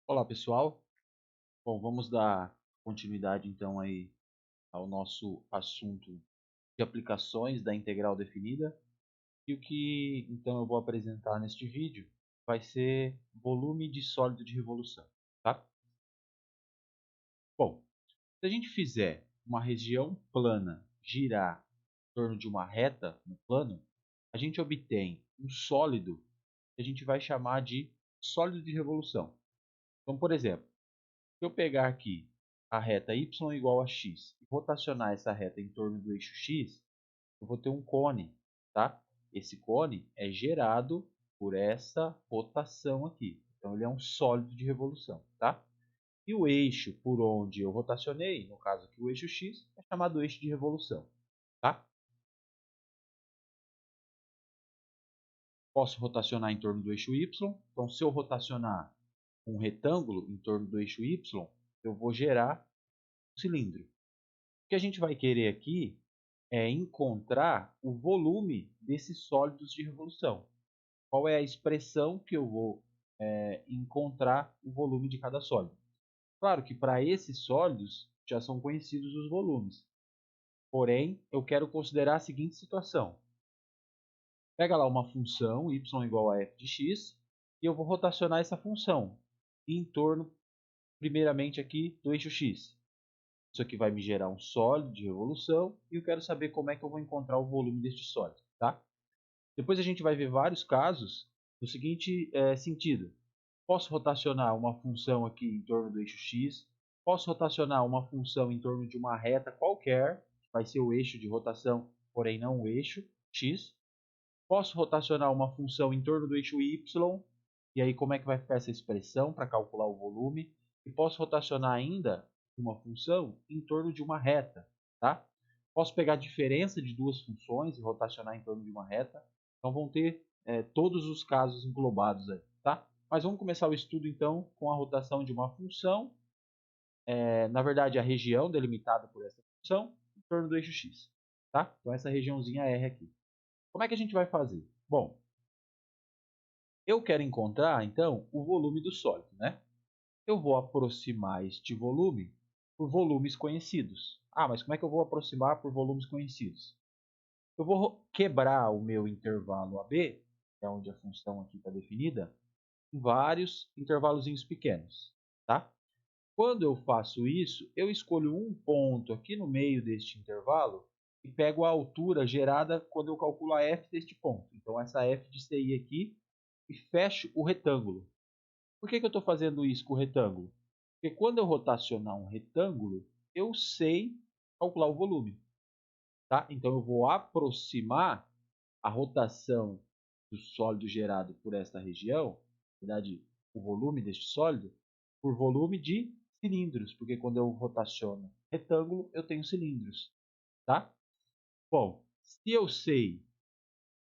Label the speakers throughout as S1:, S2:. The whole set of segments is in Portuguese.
S1: Olá pessoal, bom, vamos dar continuidade então aí ao nosso assunto de aplicações da integral definida e o que então eu vou apresentar neste vídeo vai ser volume de sólido de revolução, tá? Bom, se a gente fizer uma região plana girar em torno de uma reta no plano, a gente obtém um sólido que a gente vai chamar de sólido de revolução. Então, por exemplo, se eu pegar aqui a reta y igual a x e rotacionar essa reta em torno do eixo x, eu vou ter um cone, tá? Esse cone é gerado por essa rotação aqui. Então, ele é um sólido de revolução, tá? E o eixo por onde eu rotacionei, no caso aqui o eixo x, é chamado eixo de revolução, tá? Posso rotacionar em torno do eixo y. Então, se eu rotacionar um retângulo em torno do eixo y, eu vou gerar um cilindro. O que a gente vai querer aqui é encontrar o volume desses sólidos de revolução. Qual é a expressão que eu vou encontrar o volume de cada sólido? Claro que para esses sólidos já são conhecidos os volumes. Porém, eu quero considerar a seguinte situação. Pega lá uma função y igual a f de x e eu vou rotacionar essa função em torno, primeiramente aqui, do eixo x. Isso aqui vai me gerar um sólido de revolução e eu quero saber como é que eu vou encontrar o volume deste sólido, tá? Depois a gente vai ver vários casos no seguinte sentido. Posso rotacionar uma função aqui em torno do eixo x, posso rotacionar uma função em torno de uma reta qualquer, que vai ser o eixo de rotação, porém não o eixo x. Posso rotacionar uma função em torno do eixo y, e aí como é que vai ficar essa expressão para calcular o volume? E posso rotacionar ainda uma função em torno de uma reta, tá? Posso pegar a diferença de duas funções e rotacionar em torno de uma reta. Então vão ter todos os casos englobados aí, tá? Mas vamos começar o estudo então com a rotação de uma função, na verdade a região delimitada por essa função, em torno do eixo x, tá? Então essa regiãozinha R aqui. Como é que a gente vai fazer? Bom, eu quero encontrar, então, o volume do sólido, né? Eu vou aproximar este volume por volumes conhecidos. Ah, mas como é que eu vou aproximar por volumes conhecidos? Eu vou quebrar o meu intervalo AB, que é onde a função aqui está definida, em vários intervalozinhos pequenos, tá? Quando eu faço isso, eu escolho um ponto aqui no meio deste intervalo e pego a altura gerada quando eu calculo a f deste ponto. Então, essa f de CI aqui e fecho o retângulo. Por que eu estou fazendo isso com o retângulo? Porque quando eu rotacionar um retângulo, eu sei calcular o volume. Tá? Então eu vou aproximar a rotação do sólido gerado por esta região, na verdade, o volume deste sólido, por volume de cilindros, porque quando eu rotaciono retângulo, eu tenho cilindros. Tá? Bom, se eu sei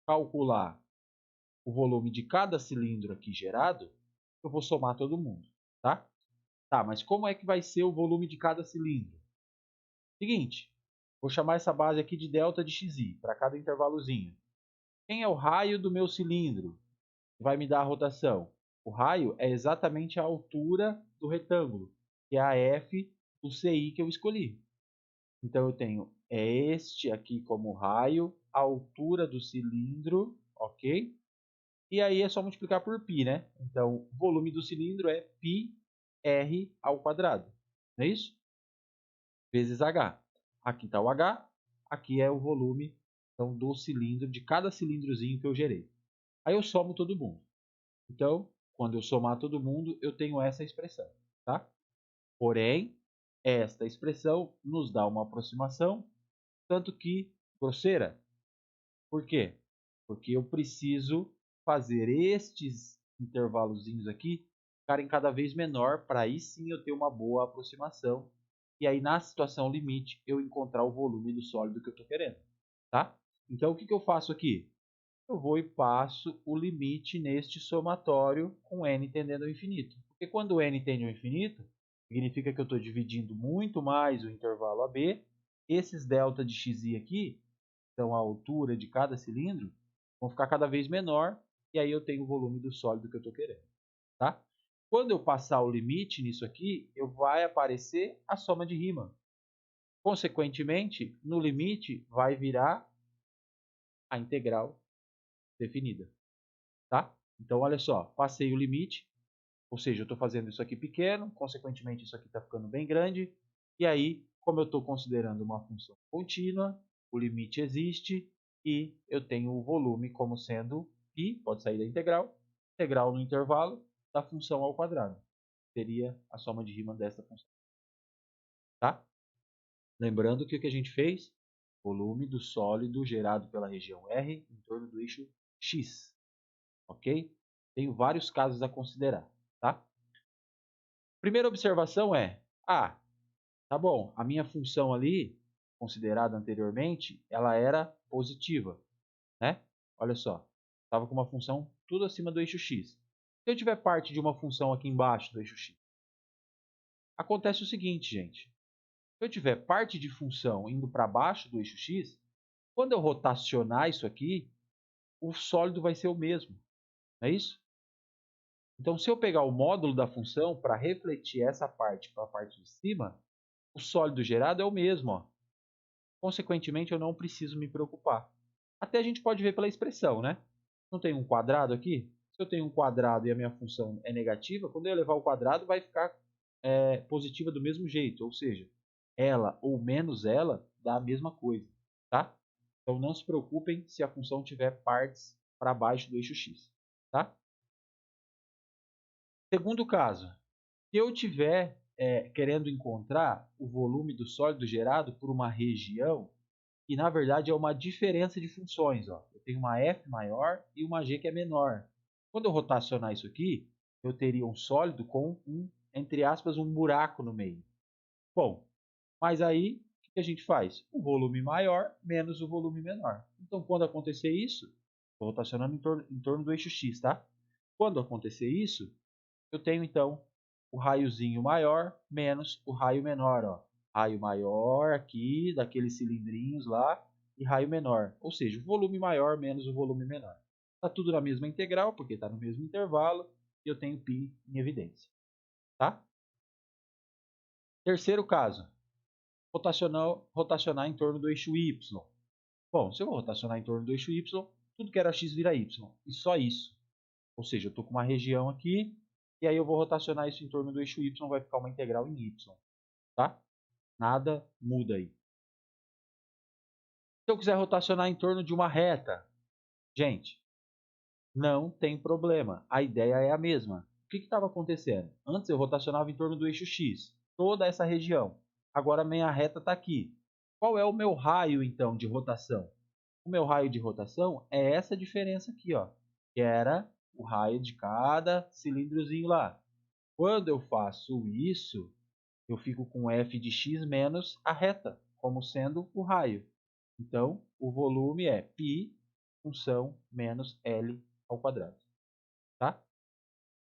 S1: calcular o volume de cada cilindro aqui gerado, eu vou somar todo mundo, tá? Tá, mas como é que vai ser o volume de cada cilindro? Seguinte, vou chamar essa base aqui de delta de xi, para cada intervalozinho. Quem é o raio do meu cilindro? Vai me dar a rotação. O raio é exatamente a altura do retângulo, que é a f do CI que eu escolhi. Então eu tenho este aqui como raio, a altura do cilindro, ok? E aí é só multiplicar por π, né? Então, o volume do cilindro é πr ao quadrado. Não é isso? Vezes h. Aqui está o h, aqui é o volume então, do cilindro, de cada cilindrozinho que eu gerei. Aí eu somo todo mundo. Então, quando eu somar todo mundo, eu tenho essa expressão. Tá? Porém, esta expressão nos dá uma aproximação, tanto que grosseira. Por quê? Porque eu preciso fazer estes intervalozinhos aqui ficarem cada vez menor para aí sim eu ter uma boa aproximação e aí na situação limite eu encontrar o volume do sólido que eu estou querendo, tá? Então o que eu faço aqui? Eu vou e passo o limite neste somatório com n tendendo ao infinito. Porque quando n tende ao infinito, significa que eu estou dividindo muito mais o intervalo AB. Esses delta de xi aqui, então a altura de cada cilindro, vão ficar cada vez menor, e aí eu tenho o volume do sólido que eu estou querendo. Tá? Quando eu passar o limite nisso aqui, vai aparecer a soma de Riemann. Consequentemente, no limite vai virar a integral definida, tá? Então, olha só, passei o limite, ou seja, eu estou fazendo isso aqui pequeno, consequentemente isso aqui está ficando bem grande, e aí, como eu estou considerando uma função contínua, o limite existe e eu tenho o volume como sendo π, pode sair da integral no intervalo da função ao quadrado. Seria a soma de Riemann dessa função. Tá? Lembrando que o que a gente fez? Volume do sólido gerado pela região R em torno do eixo X. Ok? Tenho vários casos a considerar. Tá? Primeira observação é, tá bom, a minha função ali, considerada anteriormente, ela era positiva. Né? Olha só, estava com uma função tudo acima do eixo X. Se eu tiver parte de uma função aqui embaixo do eixo X, acontece o seguinte, gente. Se eu tiver parte de função indo para baixo do eixo X, quando eu rotacionar isso aqui, o sólido vai ser o mesmo. Não é isso? Então, se eu pegar o módulo da função para refletir essa parte para a parte de cima, o sólido gerado é o mesmo. Ó. Consequentemente, eu não preciso me preocupar. Até a gente pode ver pela expressão, né? Não tem um quadrado aqui? Se eu tenho um quadrado e a minha função é negativa, quando eu levar o quadrado vai ficar positiva do mesmo jeito. Ou seja, ela ou menos ela dá a mesma coisa. Tá? Então não se preocupem se a função tiver partes para baixo do eixo x. Tá? Segundo caso, se eu tiver querendo encontrar o volume do sólido gerado por uma região, que na verdade é uma diferença de funções. Ó. Eu tenho uma f maior e uma g que é menor. Quando eu rotacionar isso aqui, eu teria um sólido com entre aspas, um buraco no meio. Bom, mas aí o que a gente faz? O volume maior menos o volume menor. Então, quando acontecer isso, estou rotacionando em torno do eixo x, tá? Quando acontecer isso, eu tenho então o raiozinho maior menos o raio menor. Ó. Raio maior aqui, daqueles cilindrinhos lá, e raio menor. Ou seja, o volume maior menos o volume menor. Está tudo na mesma integral, porque está no mesmo intervalo, e eu tenho π em evidência. Tá? Terceiro caso, rotacionar em torno do eixo y. Bom, se eu rotacionar em torno do eixo y, tudo que era x vira y, e só isso. Ou seja, eu estou com uma região aqui, e aí eu vou rotacionar isso em torno do eixo y, vai ficar uma integral em y. Tá? Nada muda aí. Se eu quiser rotacionar em torno de uma reta, gente, não tem problema. A ideia é a mesma. O que estava acontecendo? Antes eu rotacionava em torno do eixo x, toda essa região. Agora a minha reta está aqui. Qual é o meu raio, então, de rotação? O meu raio de rotação é essa diferença aqui, ó, que era o raio de cada cilindrozinho lá. Quando eu faço isso, eu fico com f de x menos a reta, como sendo o raio. Então, o volume é π função menos L ao quadrado. Tá?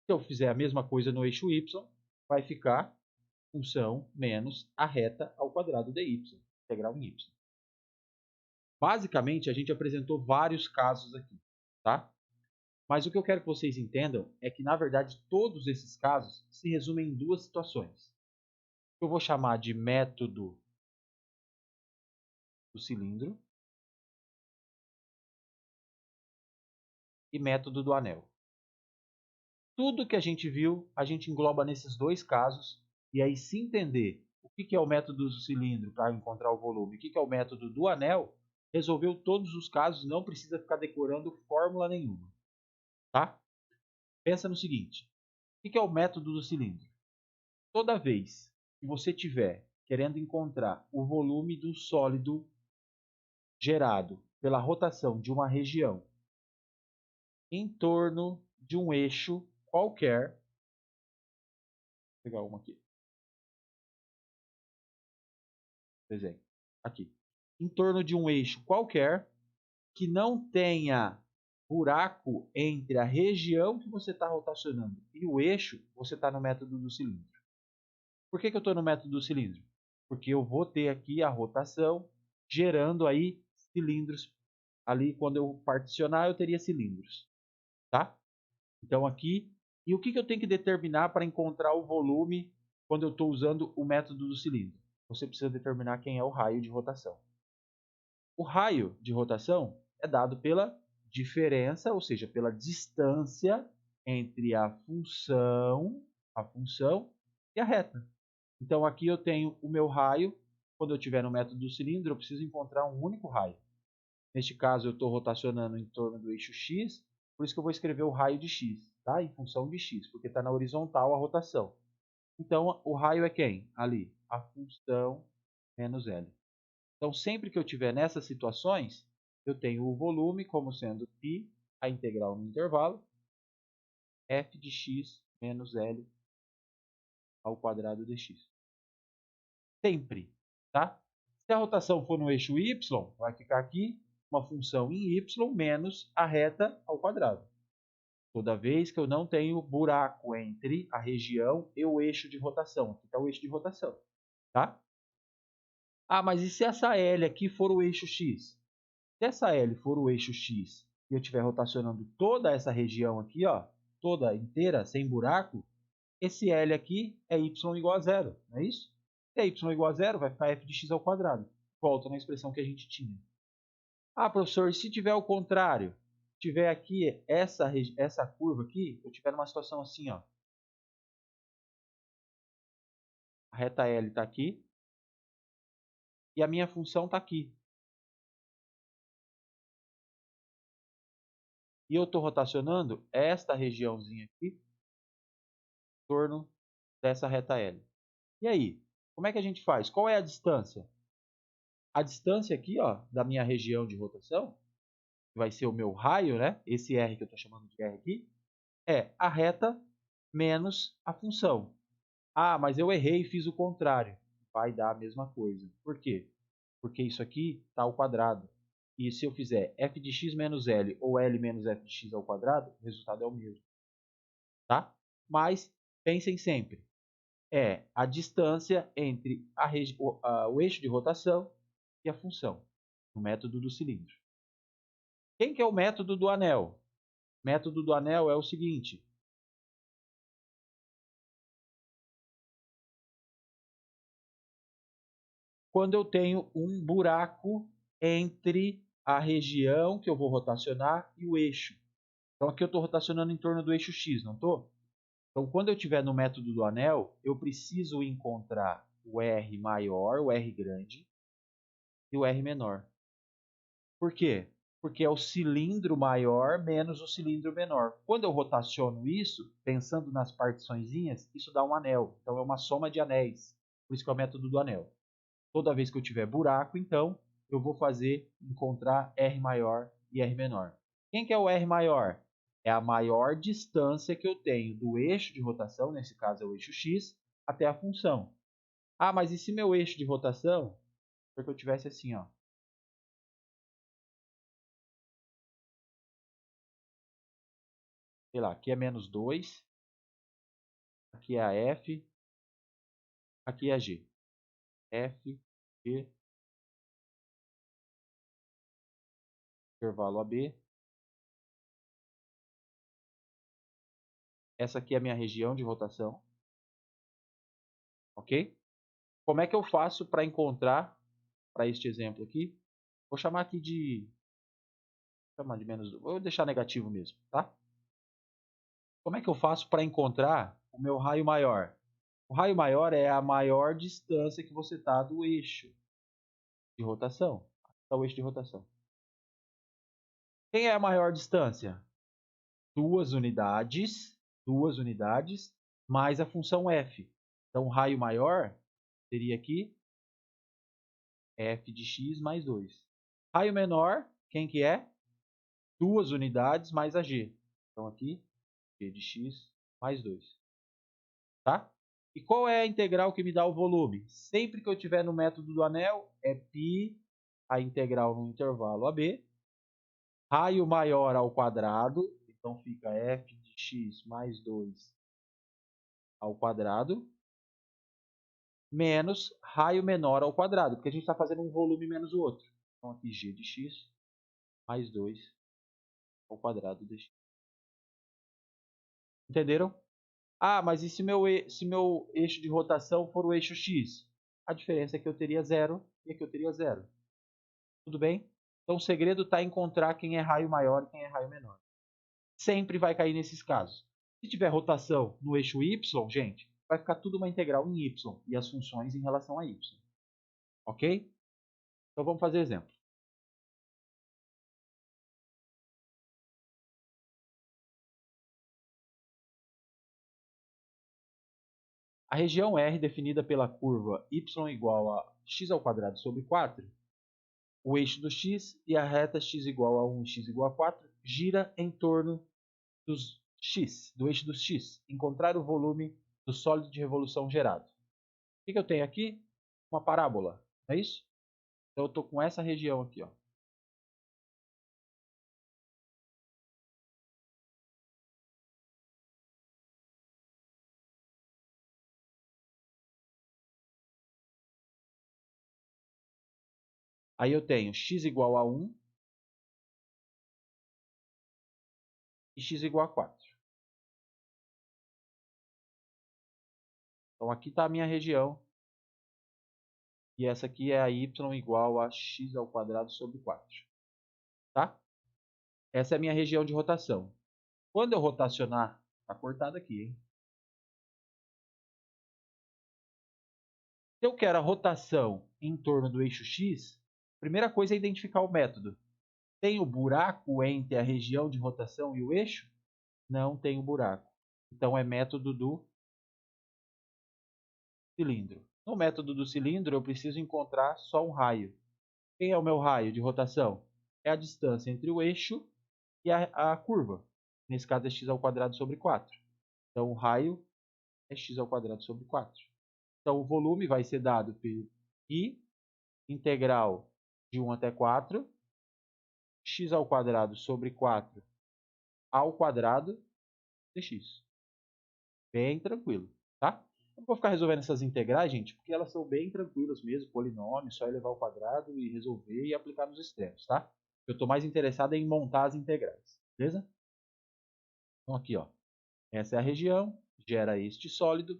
S1: Se eu fizer a mesma coisa no eixo y, vai ficar função menos a reta ao quadrado dy, integral em y. Basicamente, a gente apresentou vários casos aqui. Tá? Mas o que eu quero que vocês entendam é que, na verdade, todos esses casos se resumem em duas situações. Eu vou chamar de método do cilindro e método do anel. Tudo que a gente viu, a gente engloba nesses dois casos, e aí se entender o que é o método do cilindro para encontrar o volume, o que é o método do anel, resolveu todos os casos, não precisa ficar decorando fórmula nenhuma. Tá? Pensa no seguinte, o que é o método do cilindro? Toda vez que você tiver querendo encontrar o volume do sólido gerado pela rotação de uma região em torno de um eixo qualquer, vou pegar uma aqui, desenho, aqui, em torno de um eixo qualquer que não tenha buraco entre a região que você está rotacionando e o eixo, você está no método do cilindro. Por que eu estou no método do cilindro? Porque eu vou ter aqui a rotação gerando aí cilindros. Ali, quando eu particionar, eu teria cilindros. Tá? Então, aqui, E o que eu tenho que determinar para encontrar o volume quando eu estou usando o método do cilindro? Você precisa determinar quem é o raio de rotação. O raio de rotação é dado pela diferença, ou seja, pela distância entre a função e a reta. Então aqui eu tenho o meu raio. Quando eu estiver no método do cilindro, eu preciso encontrar um único raio. Neste caso, eu estou rotacionando em torno do eixo x, por isso que eu vou escrever o raio de x, tá? Em função de x, porque está na horizontal a rotação. Então, o raio é quem? Ali, a função menos L. Então, sempre que eu estiver nessas situações, eu tenho o volume como sendo π, a integral no intervalo, f de x menos L ao quadrado de x. Sempre, tá? Se a rotação for no eixo y, vai ficar aqui uma função em y menos a reta ao quadrado. Toda vez que eu não tenho buraco entre a região e o eixo de rotação. Aqui está o eixo de rotação, tá? Ah, mas e se essa L aqui for o eixo x? Se essa L for o eixo x e eu estiver rotacionando toda essa região aqui, ó, toda inteira, sem buraco, esse L aqui é y igual a zero, não é isso? Se é y igual a zero, vai ficar f de x ao quadrado. Volta na expressão que a gente tinha. Ah, professor, e se tiver o contrário? Tiver aqui essa curva aqui, eu tiver numa situação assim, ó. A reta L está aqui e a minha função está aqui. E eu estou rotacionando esta regiãozinha aqui em torno dessa reta L. E aí, como é que a gente faz? Qual é a distância? A distância aqui, ó, da minha região de rotação, que vai ser o meu raio, né? Esse R que eu estou chamando de R aqui, é a reta menos a função. Ah, mas eu errei e fiz o contrário. Vai dar a mesma coisa. Por quê? Porque isso aqui está ao quadrado. E se eu fizer f de x menos L ou L menos f de x ao quadrado, o resultado é o mesmo. Tá? Mas pensem sempre. É a distância entre o eixo de rotação e a função. No método do cilindro. Quem que é o método do anel? O método do anel é o seguinte. Quando eu tenho um buraco entre a região que eu vou rotacionar e o eixo. Então aqui eu estou rotacionando em torno do eixo x, não estou? Então quando eu estiver no método do anel, eu preciso encontrar o R maior, o R grande, e o R menor. Por quê? Porque é o cilindro maior menos o cilindro menor. Quando eu rotaciono isso, pensando nas partiçõezinhas, isso dá um anel. Então é uma soma de anéis. Por isso que é o método do anel. Toda vez que eu tiver buraco, então, eu vou encontrar R maior e R menor. Quem que é o R maior? É a maior distância que eu tenho do eixo de rotação, nesse caso é o eixo x, até a função. Ah, mas e se meu eixo de rotação, porque eu tivesse assim, ó. Sei lá, aqui é menos 2, aqui é a F, aqui é a G. F, G, intervalo AB. Essa aqui é a minha região de rotação. Ok? Como é que eu faço para encontrar, para este exemplo aqui? Vou chamar aqui de... chamar de menos... vou deixar negativo mesmo, tá? Como é que eu faço para encontrar o meu raio maior? O raio maior é a maior distância que você está do eixo de rotação. Está o eixo de rotação. Quem é a maior distância? 2 unidades, mais a função f. Então, o raio maior seria aqui f de x mais 2. Raio menor, quem que é? 2 unidades mais a g. Então, aqui, g de x mais 2. Tá? E qual é a integral que me dá o volume? Sempre que eu estiver no método do anel, é π, a integral no intervalo AB, raio maior ao quadrado, então fica f de x mais 2 ao quadrado, menos raio menor ao quadrado, porque a gente está fazendo um volume menos o outro. Então aqui g de x mais 2 ao quadrado de x. Entenderam? Ah, mas e se meu eixo de rotação for o eixo X? A diferença é que eu teria zero e aqui eu teria zero. Tudo bem? Então o segredo está em encontrar quem é raio maior e quem é raio menor. Sempre vai cair nesses casos. Se tiver rotação no eixo Y, gente, vai ficar tudo uma integral em Y e as funções em relação a Y. Ok? Então vamos fazer exemplo. A região R definida pela curva y igual a x² sobre 4, o eixo do x e a reta x igual a 1 e x igual a 4 gira em torno do eixo do x. Encontrar o volume do sólido de revolução gerado. O que eu tenho aqui? Uma parábola, não é isso? Então eu estou com essa região aqui, ó. Aí eu tenho x igual a 1 e x igual a 4. Então aqui está a minha região. E essa aqui é a y igual a x² sobre 4. Tá? Essa é a minha região de rotação. Quando eu rotacionar, está cortado aqui, hein? Se eu quero a rotação em torno do eixo x, a primeira coisa é identificar o método. Tem o buraco entre a região de rotação e o eixo? Não tem o buraco. Então é método do cilindro. No método do cilindro, eu preciso encontrar só um raio. Quem é o meu raio de rotação? É a distância entre o eixo e a curva. Nesse caso é x² sobre 4. Então o raio é x² sobre 4. Então o volume vai ser dado por I integral de 1 até 4, x² sobre 4 ao quadrado dx. Bem tranquilo, tá? Eu não vou ficar resolvendo essas integrais, gente, porque elas são bem tranquilas mesmo, polinômio, só elevar ao quadrado e resolver e aplicar nos extremos, tá? Eu estou mais interessado em montar as integrais, beleza? Então aqui, ó, essa é a região, gera este sólido,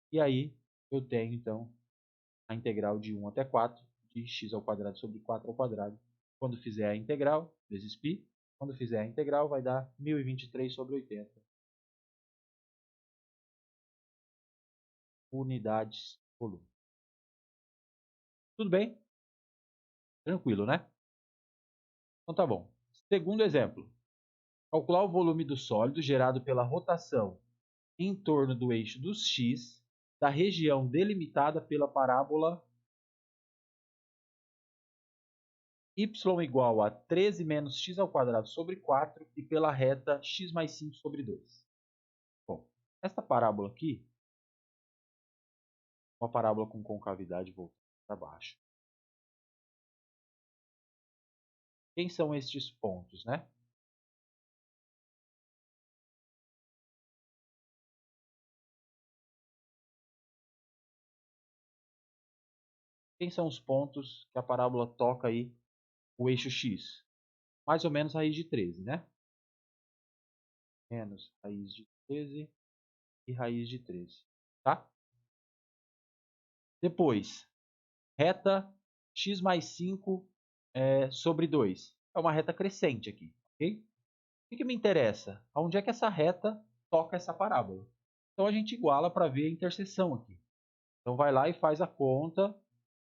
S1: e aí eu tenho, então, a integral de 1 até 4 de x² sobre 4 ao quadrado. Quando fizer a integral, vezes π, quando fizer a integral vai dar 1023 sobre 80 unidades por volume. Tudo bem? Tranquilo, né? Então tá bom. Segundo exemplo. Calcular o volume do sólido gerado pela rotação em torno do eixo dos x da região delimitada pela parábola y igual a 13 menos x² sobre 4 e pela reta x mais 5 sobre 2. Bom, esta parábola aqui, uma parábola com concavidade voltada para baixo. Quem são estes pontos, né? Quem são os pontos que a parábola toca aí o eixo x? Mais ou menos raiz de 13, né? Menos raiz de 13 e raiz de 13, tá? Depois, reta x mais 5 sobre 2. É uma reta crescente aqui, ok? O que me interessa? Aonde é que essa reta toca essa parábola? Então a gente iguala para ver a interseção aqui. Então vai lá e faz a conta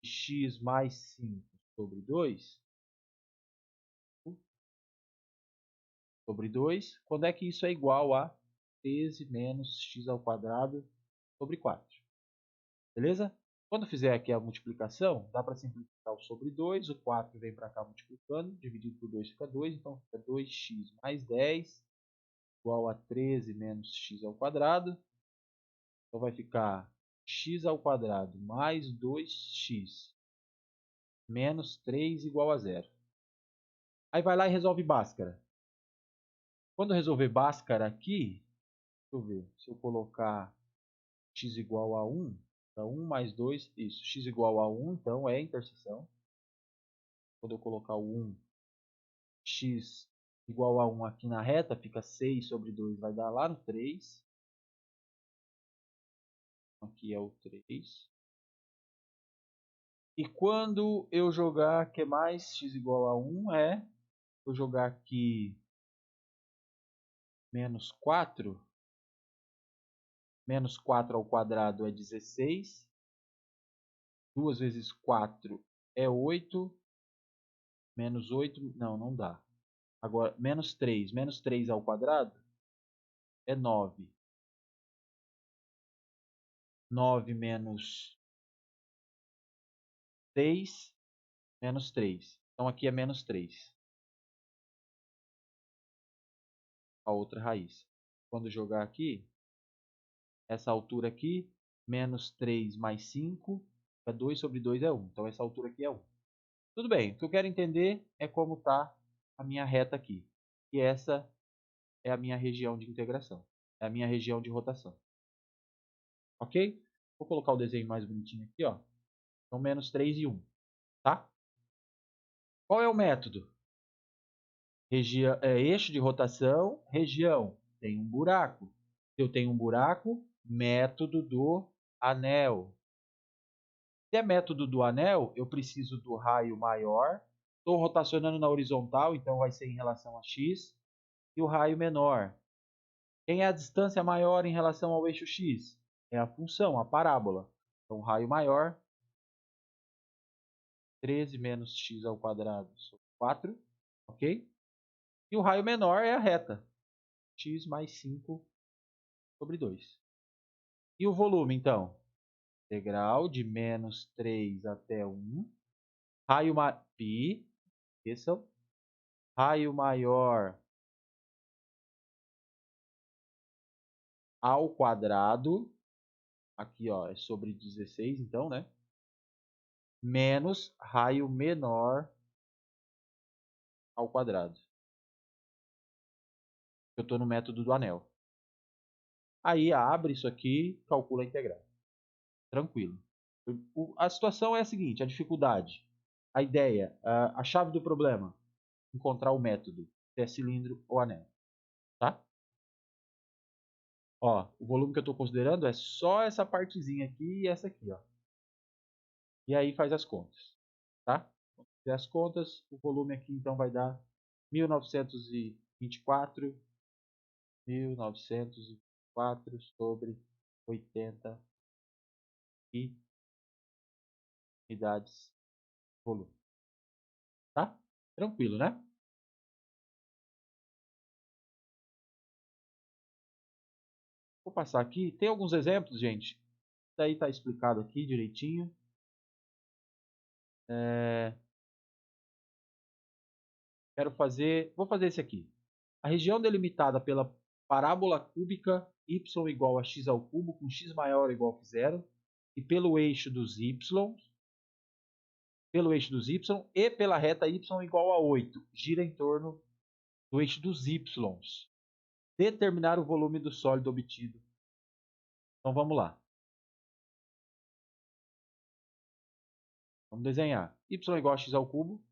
S1: de x mais 5 sobre 2 sobre 2. Quando é que isso é igual a 13 menos x² sobre 4? Beleza? Quando fizer aqui a multiplicação, dá para simplificar o sobre 2, o 4 vem para cá multiplicando, dividido por 2 fica 2, então fica 2x mais 10 igual a 13 menos x². Então vai ficar x² mais 2x menos 3 igual a 0. Aí vai lá e resolve Bhaskara. Quando resolver Bhaskara aqui, deixa eu ver, se eu colocar x igual a 1, então 1 mais 2, isso, x igual a 1, então é interseção. Quando eu colocar o 1, x igual a 1 aqui na reta, fica 6 sobre 2, vai dar lá no 3. Aqui é o 3. E quando eu jogar, que mais? X igual a 1 vou jogar aqui menos 4. Menos 4 ao quadrado é 16. 2 vezes 4 é 8. Menos 8, não dá. Agora, menos 3. Menos 3 ao quadrado é 9. 9 menos 6, menos 3. Então, aqui é menos 3. A outra raiz. Quando jogar aqui, essa altura aqui, menos 3 mais 5, é 2 sobre 2 é 1. Então, essa altura aqui é 1. Tudo bem, o que eu quero entender é como está a minha reta aqui. E essa é a minha região de integração. É a minha região de rotação. Ok? Vou colocar o desenho mais bonitinho aqui, ó. Então, menos 3 e 1. Tá? Qual é o método? Eixo de rotação, região. Tem um buraco. Se eu tenho um buraco, método do anel. Se é método do anel, eu preciso do raio maior. Estou rotacionando na horizontal, então vai ser em relação a x. E o raio menor. Quem é a distância maior em relação ao eixo x? É a função, a parábola. Então, o raio maior, 13 menos x ao quadrado sobre 4. Ok? E o raio menor é a reta. X mais 5 sobre 2. E o volume, então? Integral de menos 3 até 1. Raio π, esqueçam. Raio maior ao quadrado. Aqui, ó, é sobre 16, então, né? Menos raio menor ao quadrado. Eu estou no método do anel. Aí abre isso aqui, calcula a integral. Tranquilo. A situação é a seguinte, a dificuldade. A ideia, a chave do problema. Encontrar o método, se é cilindro ou anel. Tá? Ó, o volume que eu estou considerando é só essa partezinha aqui e essa aqui, ó. E aí faz as contas, tá? Quando fizer as contas, o volume aqui então vai dar 1924 sobre 80 unidades de volume. Tá? Tranquilo, né? Vou passar aqui. Tem alguns exemplos, gente. Daí tá explicado aqui direitinho. Vou fazer esse aqui. A região delimitada pela parábola cúbica y igual a x ao cubo com x maior ou igual a zero e pelo eixo dos y e pela reta y igual a 8, gira em torno do eixo dos y. Determinar o volume do sólido obtido. Então vamos lá. Vamos desenhar. Y igual a x ao cubo.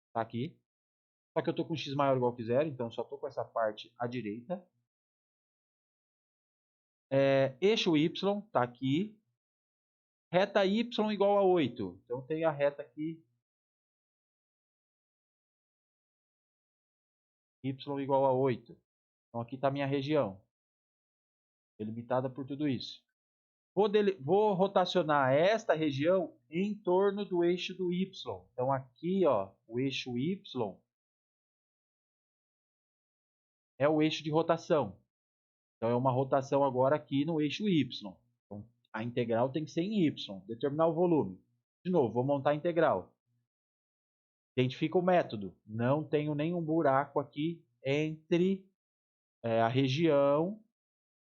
S1: Está aqui. Só que eu estou com x maior ou igual a zero, então só estou com essa parte à direita. Eixo y está aqui. Reta y igual a 8. Então tem a reta aqui y igual a 8. Então aqui está a minha região, delimitada por tudo isso. Vou rotacionar esta região em torno do eixo do y. Então aqui, ó, o eixo y é o eixo de rotação. Então é uma rotação agora aqui no eixo y. Então, a integral tem que ser em y. Determinar o volume. De novo, vou montar a integral. Identifica o método. Não tenho nenhum buraco aqui entre a região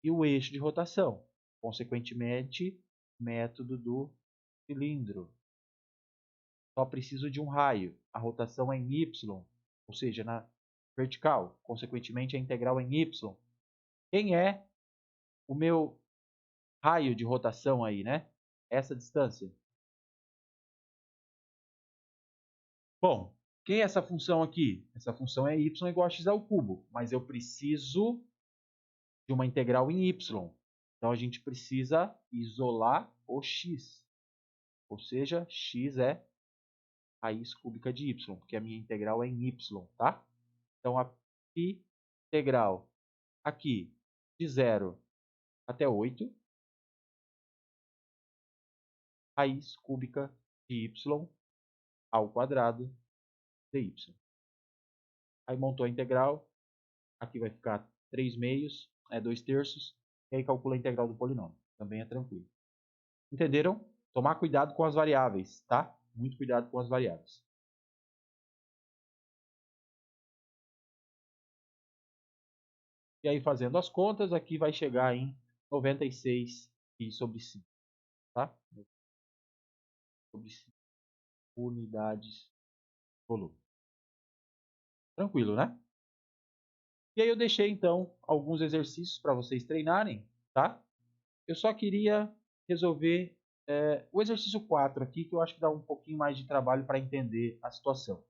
S1: e o eixo de rotação. Consequentemente, método do cilindro. Só preciso de um raio. A rotação é em y, ou seja, na vertical. Consequentemente, a integral é em y. Quem é o meu raio de rotação aí, né? Essa distância. Bom, Quem é essa função aqui? Essa função é y igual a x ao cubo, mas eu preciso de uma integral em y. Então, a gente precisa isolar o x. Ou seja, x é raiz cúbica de y, porque a minha integral é em y, tá? Então, a integral aqui de 0 até 8, raiz cúbica de y ao quadrado dy. Aí montou a integral, aqui vai ficar 3 meios, 2 terços, e aí calcula a integral do polinômio. Também é tranquilo. Entenderam? Tomar cuidado com as variáveis, tá? Muito cuidado com as variáveis. E aí, fazendo as contas, aqui vai chegar em 96 π sobre 5, tá? Sobre 5 unidades de volume. Tranquilo, né? E aí eu deixei, então, alguns exercícios para vocês treinarem, tá? Eu só queria resolver o exercício 4 aqui, que eu acho que dá um pouquinho mais de trabalho para entender a situação.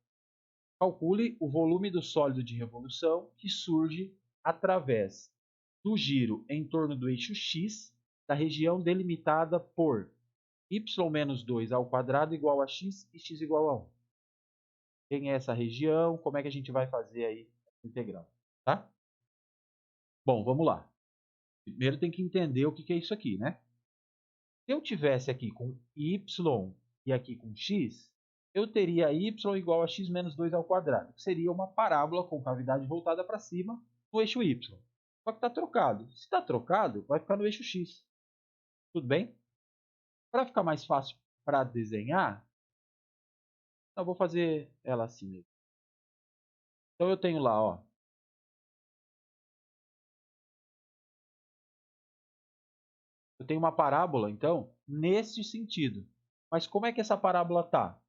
S1: Calcule o volume do sólido de revolução que surge através do giro em torno do eixo x da região delimitada por y menos 2 ao quadrado igual a x e x igual a 1. Quem é essa região? Como é que a gente vai fazer aí a integral? Tá? Bom, vamos lá. Primeiro tem que entender o que é isso aqui, né? Se eu tivesse aqui com y e aqui com x, eu teria y igual a x menos 2 ao quadrado, que seria uma parábola com cavidade voltada para cima no eixo y. Só que está trocado. Se está trocado, vai ficar no eixo x. Tudo bem? Para ficar mais fácil para desenhar, eu vou fazer ela assim mesmo. Então eu tenho lá, ó, eu tenho uma parábola, então, nesse sentido. Mas como é que essa parábola está?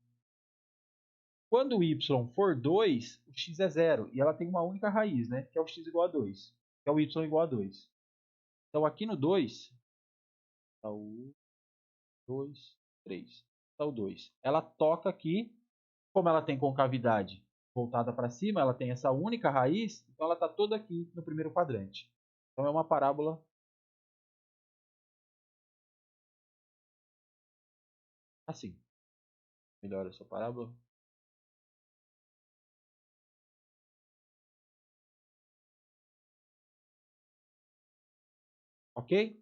S1: Quando o y for 2, o x é 0. E ela tem uma única raiz, né? Que é o x igual a 2. Que é o y igual a 2. Então, aqui no 2, está o 2, 3. Está o 2. Ela toca aqui. Como ela tem concavidade voltada para cima, ela tem essa única raiz. Então, ela está toda aqui no primeiro quadrante. Então, é uma parábola assim. Melhora essa parábola. Ok?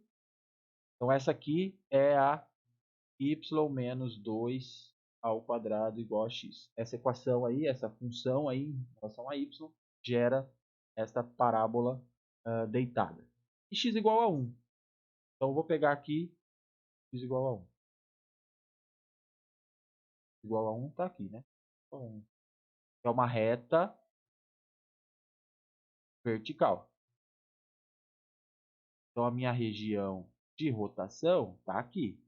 S1: Então, essa aqui é a y menos 2 ao quadrado igual a x. Essa equação aí, essa função aí em relação a y, gera esta parábola deitada. E x igual a 1. Então, eu vou pegar aqui x igual a 1. Igual a 1 está aqui, né? Então, é uma reta vertical. Então, a minha região de rotação está aqui.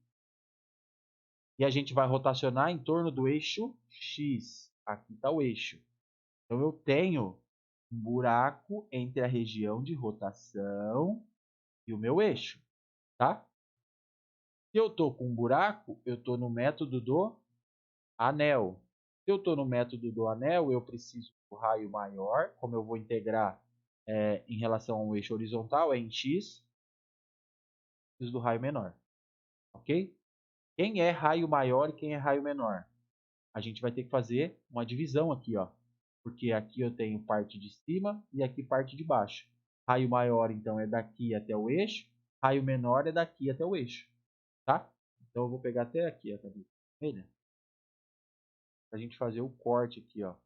S1: E a gente vai rotacionar em torno do eixo x. Aqui está o eixo. Então, eu tenho um buraco entre a região de rotação e o meu eixo, tá? Se eu estou com um buraco, eu estou no método do anel. Se eu estou no método do anel, eu preciso do raio maior, como eu vou integrar em relação ao eixo horizontal, é em x, preciso do raio menor, ok? Quem é raio maior e quem é raio menor? A gente vai ter que fazer uma divisão aqui, ó, porque aqui eu tenho parte de cima e aqui parte de baixo. Raio maior, então, é daqui até o eixo, raio menor é daqui até o eixo, tá? Então, eu vou pegar até aqui a tabuinha vermelha, para a gente fazer o corte aqui, ó.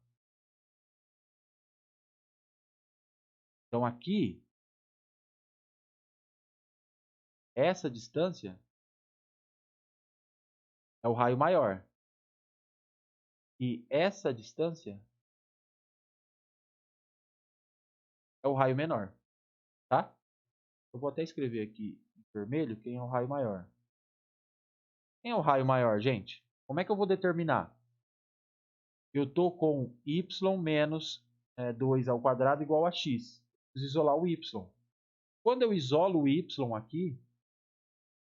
S1: Então, aqui, essa distância é o raio maior. E essa distância é o raio menor, tá? Eu vou até escrever aqui em vermelho quem é o raio maior. Quem é o raio maior, gente? Como é que eu vou determinar? Eu estou com y menos 2 ao quadrado igual a x. Preciso isolar o y. Quando eu isolo o y aqui,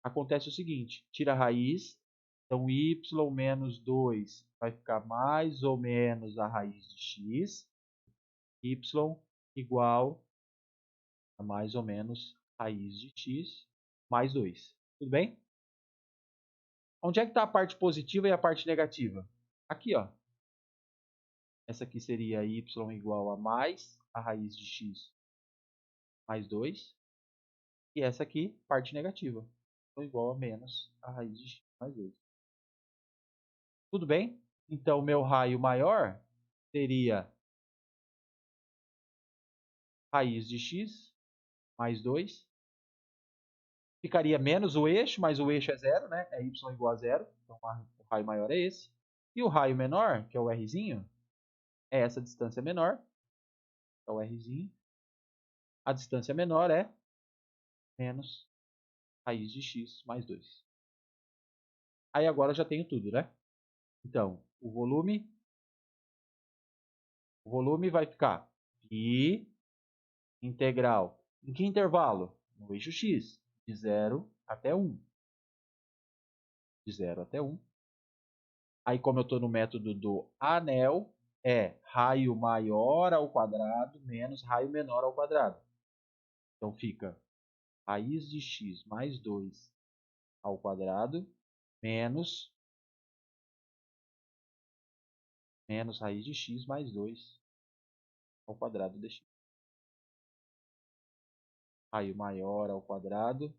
S1: acontece o seguinte. Tira a raiz, Então, y menos 2 vai ficar mais ou menos a raiz de x. Y igual a mais ou menos raiz de x mais 2. Tudo bem? Onde é que está a parte positiva e a parte negativa? Aqui, ó. Essa aqui seria y igual a mais a raiz de x mais 2. E essa aqui, parte negativa, igual a menos a raiz de x mais 2. Tudo bem? Então, o meu raio maior seria raiz de x mais 2. Ficaria menos o eixo, mas o eixo é zero, né? É y igual a zero. Então, o raio maior é esse. E o raio menor, que é o rzinho, é essa distância menor. É o rzinho. A distância menor é menos raiz de x mais 2. Aí agora eu já tenho tudo, né? Então, o volume vai ficar π integral. Em que intervalo? No eixo x, de 0 até 1. De 0 até 1. Aí, como eu estou no método do anel, é raio maior ao quadrado menos raio menor ao quadrado. Então, fica raiz de x mais 2 ao quadrado menos raiz de x mais 2 ao quadrado de x. Raio maior ao quadrado,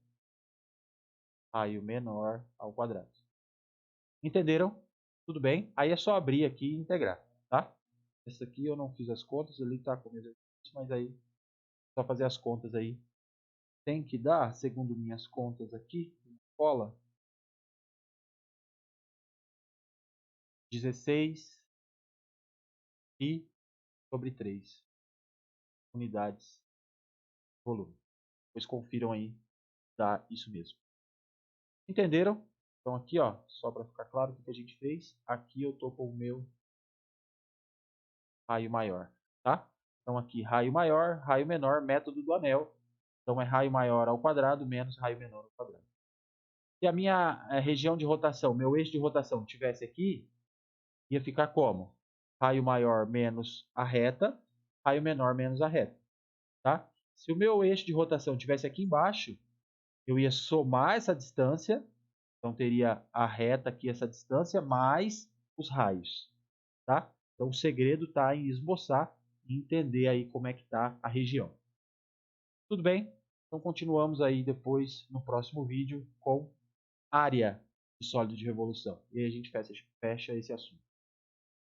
S1: raio menor ao quadrado. Entenderam? Tudo bem? Aí é só abrir aqui e integrar, tá? Essa aqui eu não fiz as contas, ele está com exercício, mas aí só fazer as contas aí. Tem que dar, segundo minhas contas aqui, na escola, 16 e sobre 3 unidades de volume. Depois confiram aí, dá isso mesmo. Entenderam? Então aqui, ó, só para ficar claro o que a gente fez, aqui eu estou com o meu raio maior, tá? Então aqui raio maior, raio menor, método do anel. Então é raio maior ao quadrado menos raio menor ao quadrado. Se a minha região de rotação, meu eixo de rotação tivesse aqui, ia ficar como? Raio maior menos a reta, raio menor menos a reta, tá? Se o meu eixo de rotação tivesse aqui embaixo, eu ia somar essa distância, então teria a reta aqui, essa distância, mais os raios, tá? Então o segredo está em esboçar e entender aí como é que está a região. Tudo bem? Então continuamos aí depois no próximo vídeo com área de sólido de revolução. E aí a gente fecha esse assunto.